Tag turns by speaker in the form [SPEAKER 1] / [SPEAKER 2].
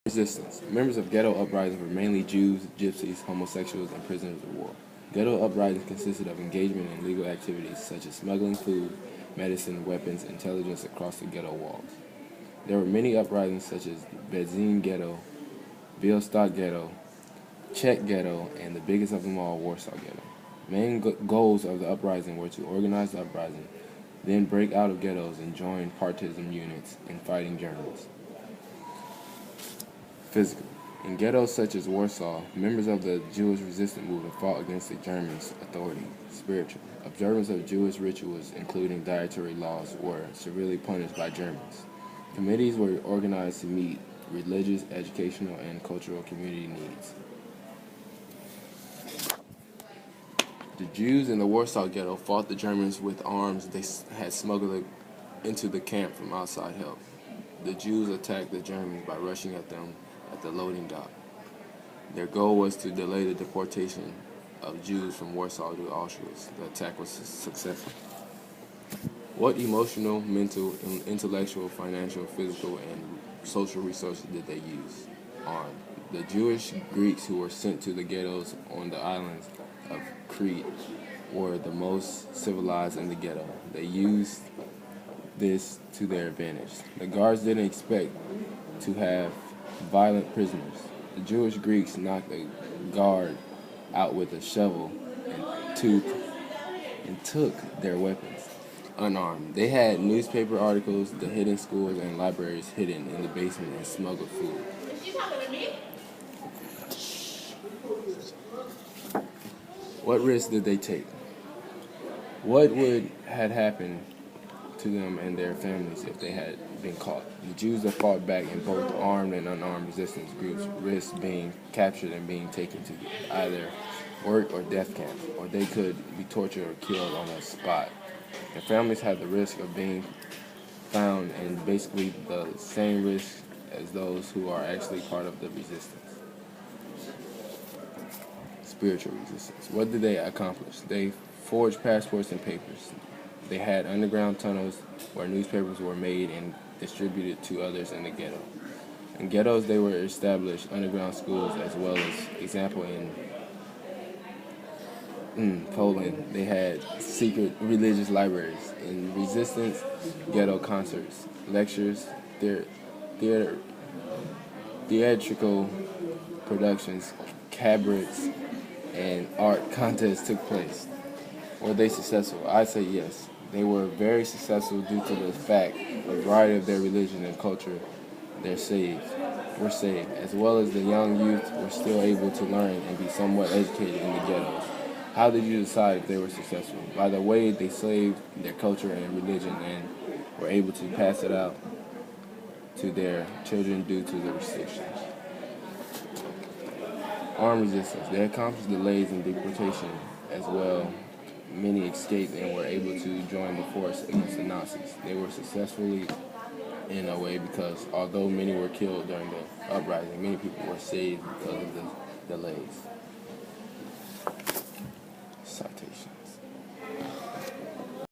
[SPEAKER 1] Resistance. Members of ghetto uprisings were mainly Jews, gypsies, homosexuals, and prisoners of war. Ghetto uprisings consisted of engagement in legal activities such as smuggling food, medicine, weapons, intelligence across the ghetto walls. There were many uprisings such as Bedzin Ghetto, Białystok Ghetto, Czech Ghetto, and the biggest of them all, Warsaw Ghetto. Main goals of the uprising were to organize the uprising, then break out of ghettos and join partisan units in fighting Germans. Physical. In ghettos such as Warsaw, members of the Jewish resistance movement fought against the Germans' authority. Spiritual. Observance of Jewish rituals, including dietary laws, were severely punished by Germans. Committees were organized to meet religious, educational, and cultural community needs. The Jews in the Warsaw Ghetto fought the Germans with arms they had smuggled into the camp from outside help. The Jews attacked the Germans by rushing at them at the loading dock. Their goal was to delay the deportation of Jews from Warsaw to Auschwitz. The attack was successful. What emotional, mental, intellectual, financial, physical, and social resources did they use? Armed. The Jewish Greeks who were sent to the ghettos on the islands of Crete were the most civilized in the ghetto. They used this to their advantage. The guards didn't expect to have violent prisoners. The Jewish Greeks knocked a guard out with a shovel and took their weapons. Unarmed. They had newspaper articles, the hidden schools, and libraries hidden in the basement and smuggled food. What risks did they take? What would have happened to them and their families if they had been caught? The Jews that fought back in both armed and unarmed resistance groups risked being captured and being taken to either work or death camps, or they could be tortured or killed on the spot. Their families had the risk of being found and basically the same risk as those who are actually part of the resistance. Spiritual resistance. What did they accomplish? They forged passports and papers. They had underground tunnels where newspapers were made and distributed to others in the ghetto. In ghettos, they were established underground schools as well as, example, in Poland, they had secret religious libraries. In resistance, ghetto concerts, lectures, theatrical productions, cabarets, and art contests took place. Were they successful? I say yes. They were very successful due to the fact the variety of their religion and culture were saved, as well as the young youth were still able to learn and be somewhat educated in the ghettos. How did you decide if they were successful? By the way they saved their culture and religion and were able to pass it out to their children due to the restrictions. Armed resistance. They accomplished delays in deportation as well. Many escaped and were able to join the force against the Nazis. They were successfully in a way because although many were killed during the uprising, many people were saved because of the delays.